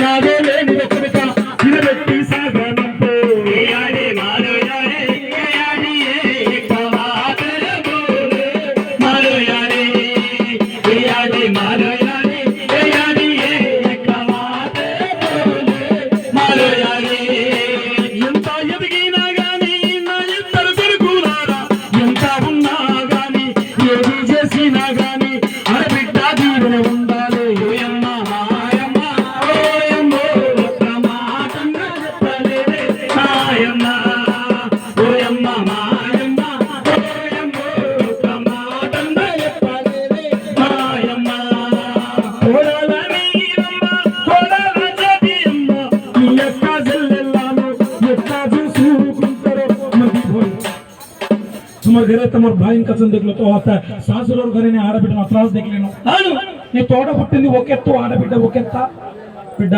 ఉన్నాదో లేని ఒకరిక నిలబెట్టి సాగనంపో ఎంత ఎదిగినా గాని నా ఇద్దరు కొడుకులారా ఎంత ఉన్నా గాని ఏది చేసినా గాని ఆడబిడ్డ దీవెన ఉండాలి ఓయమ్మ మాయమ్మ ఓయమ్మో ఒక్క మాటన్నా చెప్పలేదే మాయమ్మ ఓయమ్మ మాయమ్మ ఓయమ్మో ఒక్క మాటన్నా చెప్పలేదే మాయమ్మ కోడల నీరమ్మ కోడల జబియమ్మ ఈ యొక్క జల్లెల్లాను ఎట్లా చూసుకుంటారో तुम्हारे घरे तुम्हारे भाई का संदेह तो आता है सासुर और घरे ने आड़बिड्ड अत्रास देख लेनो అవును నీ తోడ పుట్టింది ఒకెత్తు ఆడబిడ్డ ఒకెత్త బిడ్డ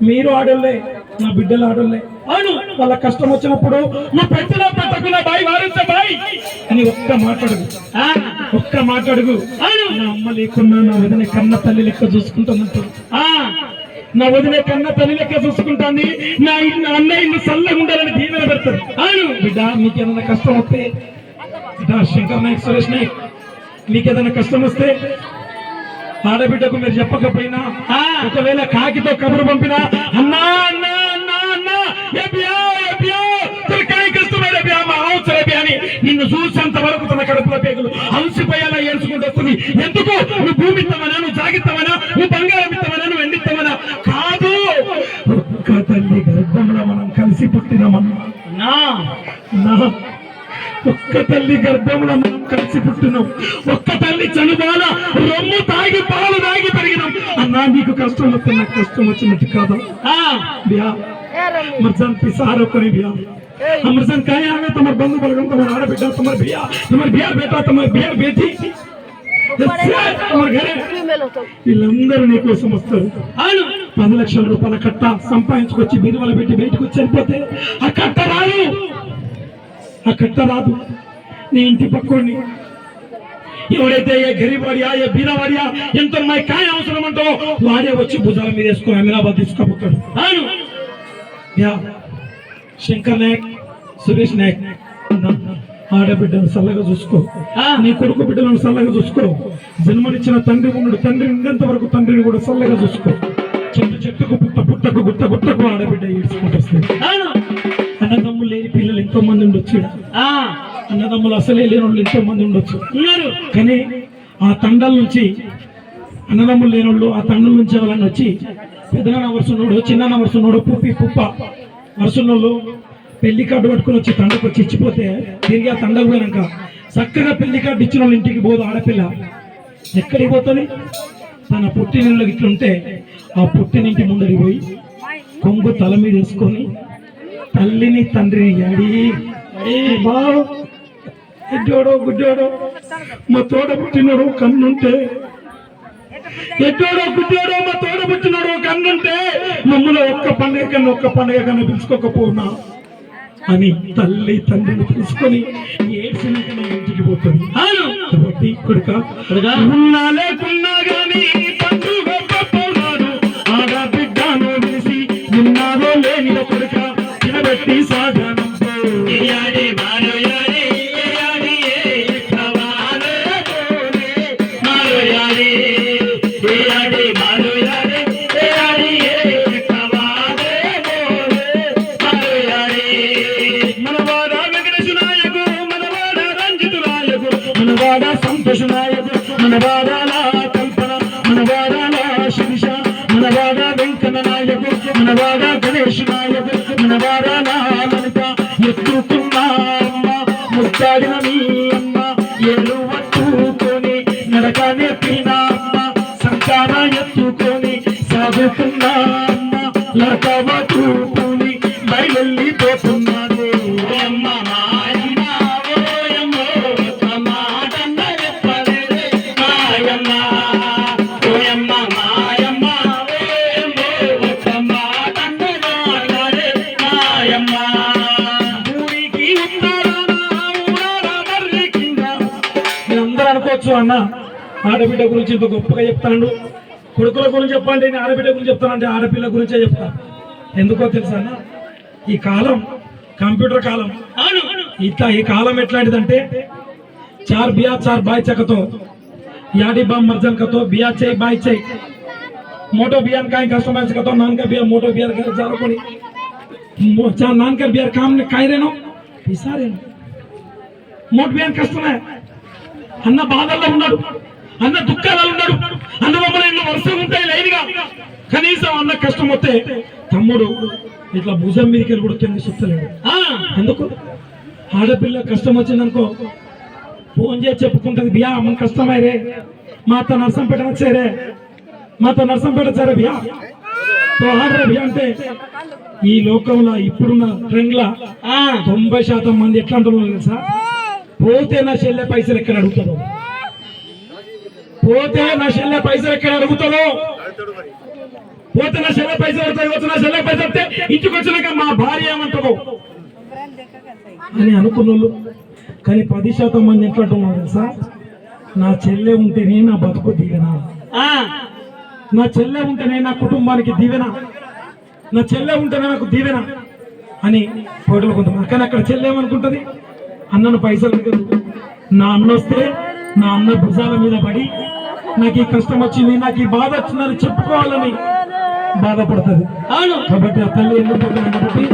మీరు ఆడోళ్ళే నా బిడ్డలు ఆడోళ్ళే అవును వాళ్ళ కష్టం వచ్చినప్పుడు నా పెట్టిన పెట్టకున్న బాయ్ వారించే బాయ్ అని ఒక్క మాట్లాడుగు అవును నా అమ్మ లేకున్నా నా వదిన కన్న తల్లి లెక్క చూసుకుంటానంటారు నా వదిన కన్న తల్లి లెక్క చూసుకుంటాంది నా అన్న ఇల్లు చల్లగా ఉండాలని దీవెన పెడతారు అవును బిడ్డ మీకు ఏదైనా కష్టం వస్తే శంకర్ నాయక్ సురేష్ నాయక్ మీకు ఏదైనా కష్టం వస్తే ఆడబిడ్డకు మీరు చెప్పకపోయినా ఒకవేళ కాకితో కబురు పంపినా అన్నా అన్నా అన్నా అన్నా అని నిన్ను చూసేంత వరకు తన కడుపుల పేగులు అలసిపోయేలా ఏడ్చుకుంటూ వస్తుంది. ఎందుకు నువ్వు భూమి ఇస్తామనా, నువ్వు జాగిస్తామనా, నువ్వు బంగారం ఇస్తామనా, నువ్వు ఎండిస్తామనా కాదు. ఒక్క తల్లి గర్భంలో మనం కలిసి పుట్టినామన్నా, ఒక్క తల్లి గర్భంలో మనం కలిసి పుట్టినాం. ఒక్క తల్లి చనుబాల రొమ్ము తాగి పాలు తాగి పెరిగినాం. అన్నా నీకు కష్టం వస్తే నాకు కష్టం వచ్చినట్టు కాదు. मर्जान पिसारो करी भैया अमरजान कहे आवे तुम्हारे बंधु बलगम तुम्हारे आड़ा बेटा तुम्हारे भैया बेटा तुम्हारे भैया बेटी तुम्हारे घरे వీళ్ళందరూ నీ కోసం వస్తారు. 10 లక్షల రూపాయల కట్ట సంపాదించుకొచ్చి బీరువాల పెట్టి బయటకు వచ్చి చనిపోతే ఆ కట్ట రాదు. నీ ఇంటి పక్కోడిని ఎవడైతే ఏ గరీబ్ వాడియా ఏ బీరా వాడియా ఎంత అమ్మాయి కాయ అవసరం అంటో వాడే వచ్చి భుజాల మీద వేసుకొని అమీనాబాద్ తీసుకుపోతాడు. శంకర్ నాయక్, సురేష్ నాయక్ ఆడబిడ్డను సల్లగా చూసుకో, నీ కొడుకు బిడ్డలను సల్లగా చూసుకో. జన్మనిచ్చిన తండ్రి ఉన్నాడు, తండ్రి ఉండేంత వరకు తండ్రిని కూడా సల్లగా చూసుకో. చెట్టుకు పుట్టకు గుట్టకు ఆడబిడ్డ ఈడ్చుకుంటూ వస్తుంది. అన్నదమ్ములు లేని పిల్లలు ఎంతో మంది ఉండొచ్చు, అన్నదమ్ములు అసలే లేని వాళ్ళు ఎంతో మంది ఉండొచ్చు. కానీ ఆ తండల నుంచి అన్నదమ్ములు లేనోళ్ళు ఆ తండ్రుల నుంచి వాళ్ళని వచ్చి పెద్దనాన్న వరుసనోడు, చిన్న వరుసనోడు, పుప్ప వరుసనోళ్ళు పెళ్లి కార్డు పట్టుకుని వచ్చి తండ్రికి వచ్చి ఇచ్చిపోతే తిరిగి ఆ తండకు పోయినాక చక్కగా పెళ్లి కార్డు ఇచ్చిన వాళ్ళ ఇంటికి పోదు ఆడపిల్ల. ఎక్కడికి పోతుంది? తన పుట్టినిళ్ళు ఇట్లుంటే ఆ పుట్టినింటి ముందరికి పోయి కొంగు తల మీద వేసుకొని తల్లిని తండ్రిని ఎడ్డోడో గుడ్డోడో మా తోడ పుట్టినోడు కన్నుంటే, ఎడ్డోడో గుడ్డోడో మా తోడ పుట్టినోడు కన్నుంటే మమ్మల్ని ఒక్క పండుగ కన్నా పిలుచుకోకపోనా అని తల్లి తండ్రిని పిలుచుకొని ఏడ్చినాక నా ఇంటికి పోతుంది. కాబట్టి కొడుక ఉన్నా లేకున్నా గానీ పండుగ ఆడబిడ్డను తెలిసి ఉన్నారో లేని కొడుక తినబెట్టి సాగనంతో మనవాడ సంతోష నాయకు, మనవాడ కల్పన, మనవాడ శిరీష, మనవాడ వెంకన్న నాయకు, మనవాడ గణేష్ నాయకు, మనవాడ లలిత ఎత్తుకున్న అమ్మ ముద్దాడిన మీ అమ్మ ఎల్లు పట్టుకొని నడక నేర్పిన అమ్మ సంచార ఎత్తుకొని సాగుతున్న అమ్మ లత వటుకుని బయలుపోతున్నది. అనుకోవచ్చు అన్న ఆడబిడ్డ గురించి ఇంత గొప్పగా చెప్తాను. కొడుకుల గురించి చెప్పండి, నేను ఆడబిడ్డ గురించి చెప్తానంటే ఆడపిల్ల గురించే చెప్తా. ఎందుకో తెలుసా అన్న, ఈ కాలం కంప్యూటర్ కాలం. ఇట్లా ఈ కాలం ఎట్లాంటిదంటే 4 बिया 4 बाय चकतो याडी बम मर्जन कतो बिया चई बाय चई मोटो बियान काय कस्टमाइज कतो नान का बिया मोटो बिया कर जारो कोनी मोचा नान का बिया काम ने काय रेनो పిసారే మోట్ బియాన్ కష్టమే. అన్న బాధల్లో ఉన్నాడు, అన్న దుఃఖాలలో ఉన్నాడు, అన్న మమ్మల్ని ఎన్నో వరుసలు ఉంటాయి లైన్గా. కనీసం అన్న కష్టం వస్తే తమ్ముడు ఇట్లా భుజం మీదకి వెళ్ళి కూడా తొంగి సుత్తలేడు. ఎందుకు? ఆడపిల్ల కష్టం వచ్చిందనుకో ఫోన్ చేసి చెప్పుకుంటది, బియా మన కష్టమే రే, మాతో నర్సంపేట వచ్చారే, మాతో నర్సంపేట వచ్చారే బియా తో ఆడరే బియా అంటే. ఈ లోకంలో ఇప్పుడున్న ట్రెండ్లా 90% మంది ఎట్లా అంటున్నారు తెలుసా? పోతే నా చెల్లె పైసలు ఎక్కడ అడుగుతారో, పోతే నా చెల్లె పైసలు ఎక్కడ అడుగుతారో, పోతే నా చెల్లె పైసలు అడుగుతాయి, వచ్చి నా చెల్లె పైసలు వస్తే ఇంటికి వచ్చినాక మా భార్య ఏమంటారో అని అనుకున్నోళ్ళు. కానీ 10% మంది ఎట్లా అంటున్నారు తెలుసా? నా చెల్లె ఉంటేనే నా బతుకు దీవెన, నా చెల్లె ఉంటేనే నా కుటుంబానికి దీవెన, నా చెల్లె ఉంటేనే నాకు దీవెన అని పోటీలు కొంటున్నారు. కానీ అక్కడ చెల్లె ఏమనుకుంటుంది? అన్నను పైసలు అడగదు, నా అన్న వస్తే నా అన్న భుజాల మీద పడి నాకు ఈ కష్టం వచ్చింది, నాకు ఈ బాధ వచ్చిందని చెప్పుకోవాలని బాధపడుతుంది. కాబట్టి ఆ తల్లి వెళ్ళిపోతుంది కాబట్టి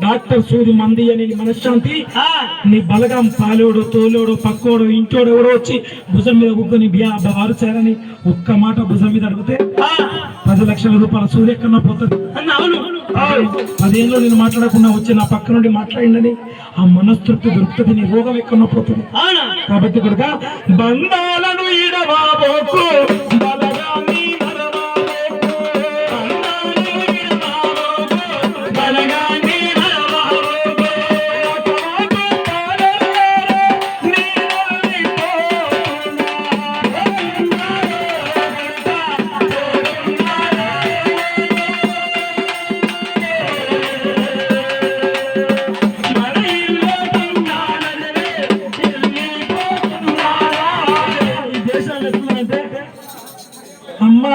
డాక్టర్ సూది మంది అని మనశ్శాంతి, నీ బలగం పాలోడు తోలోడు పక్కోడు ఇంటోడు ఎవడో వచ్చి భుజం మీద కూర్చొని బియా వారు చేరని ఒక్క మాట భుజం మీద అడిగితే 10 లక్షల రూపాయల సూది ఎక్కడన్నా పోతుంది. 10 ఏళ్ళు నేను మాట్లాడకుండా వచ్చి నా పక్క నుండి మాట్లాడిందని ఆ మనస్తృప్తి దొరుకుతుంది, నీ రోగం ఎక్కడన్నా పోతుంది. కాబట్టి కొడుక బంధాలను ఈడబాబోకు బలగాన్ని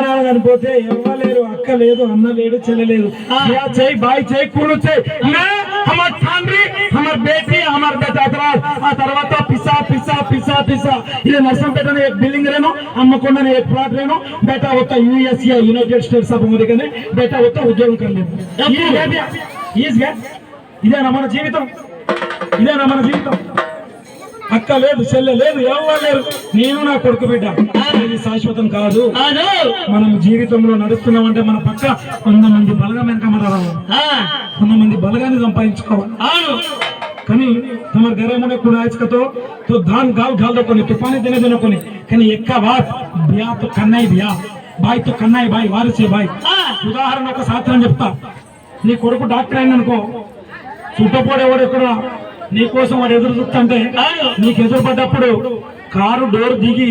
నాన్న చనిపోతే ఎవ్వలేరు, అక్క లేదు, అన్న లేడు, చెల్లె లేదు. చేయి బాయ్ చేయి కూడు చేయి హమార్ తండ్రి హమార్ బేటీ హమార్ బేటా ఆ తర్వాత పిసా పిసా పిసా పిసా ఇది నర్సంపేట एक बिल्डिंग रहनो अम्मकोंडा ने एक प्लॉट रहनो बेटा होता यूएस या यूनाइटेड स्टेट्स ऑफ अमेरिका ने बेटा होता उद्योगం करలేదు ఇదేనా మన జీవితం? ఇదేనా మన జీవితం? అక్క లేదు, చెల్లె లేదు, ఎవరు లేరు, నేను నా కొడుకు బిడ్డ. ఇది శాశ్వతం కాదు. మనం జీవితంలో నడుస్తున్నామంటే మన పక్క 100 మంది బలగం వెనక మన రావాలి, 100 మంది బలగాన్ని సంపాదించుకోవాలి. కానీ తమ గరమనే కుడాయచకతో तो धान गाल घाल दो कोनी तूफानी देने देने कोनी कनी एक का बात ब्याह तो करना ही ब्याह भाई तो करना ही भाई वारिस है भाई. ఉదాహరణ ఒక సాత్రం చెప్తా. నీ కొడుకు డాక్టర్ అయిననుకో, చుట్టపోడేవాడు ఎక్కడ నీ కోసం వాడు ఎదురు చూస్తుంటే నీకు ఎదురు పడ్డప్పుడు కారు డోర్ దిగి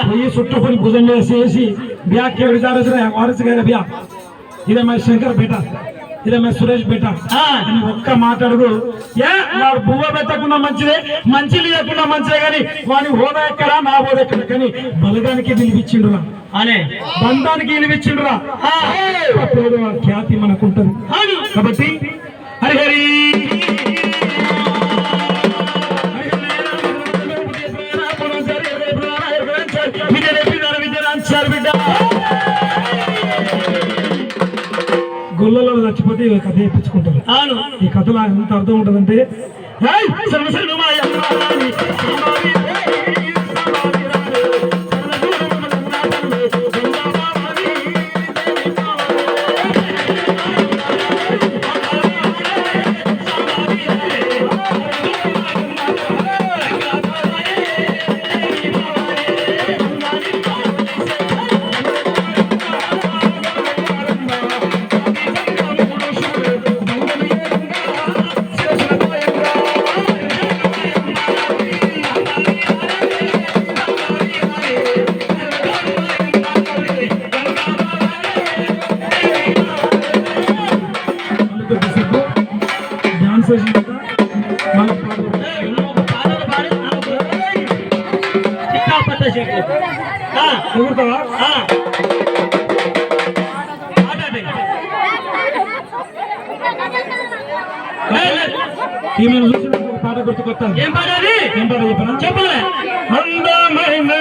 పోయి చుట్టుకొని భుజం వేసేసి బ్యాగ్ के वारिस गया ब्याह ఇదే మా శంకర్ బేటా, ఇదే మా సురేష్ బేటా అని ఒక్క మాట్లాడుగు. వాడు బువ్వ పెట్టకుండా మంచిదే, మంచి లేకుండా మంచిదే, కానీ వాడి హోదా ఎక్కడ నా హోదా ఎక్కడ, కానీ బలగానికి విలువిచ్చిండురా అనే బంధానికి విలువిచ్చిండురా. అప్పుడు ఆ ఖ్యాతి మనకుంటది. కాబట్టి హరి హరి గొల్లలో చచ్చిపోతే కథ చెప్పించుకుంటారు. ఈ కథలో ఎంత అర్థం ఉంటదంటే పాట గుర్తుకొస్తాను. ఏం పాట చెప్పనా? చెప్పలే అందమైన